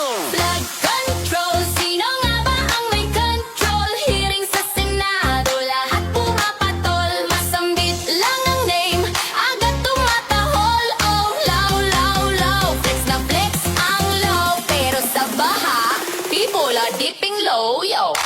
Flood control, sino nga ba ang may control? Hearing sa Senado, lahat pumapatol. Masambit lang ang name, agad tumatahol. Oh, low, low, low, flex na flex ang low. Pero sa baha, people are dipping low, yo.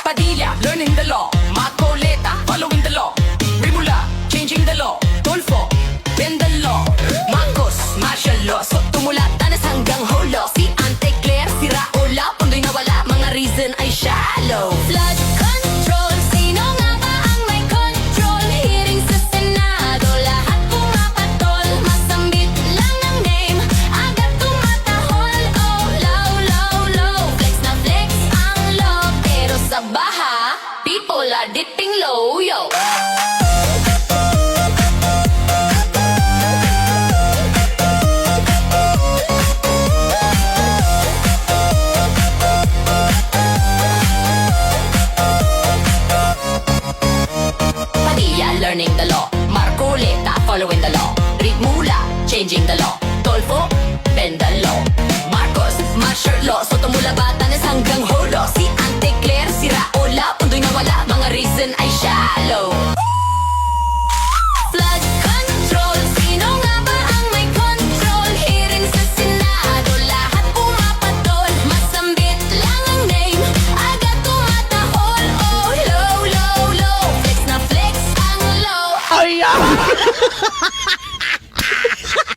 Padilla, learning the law. Macoleta, following the law. Rimula, changing the law. Tulfo, bend the law. Marcos, martial law. So tumula, tanas hanggang holo. Si Ante Claire, si Raula, pundo'y nawala. Mga reason ay shallow. Flood control, sino nga ba ang may control? Hearing sa Senado, lahat pumapatol. Masambit lang ang name, agad tumatahol. Oh, low, low, low, flex na flex ang low. Pero sa baha, people are dipping low, yo. Padilla, learning the law.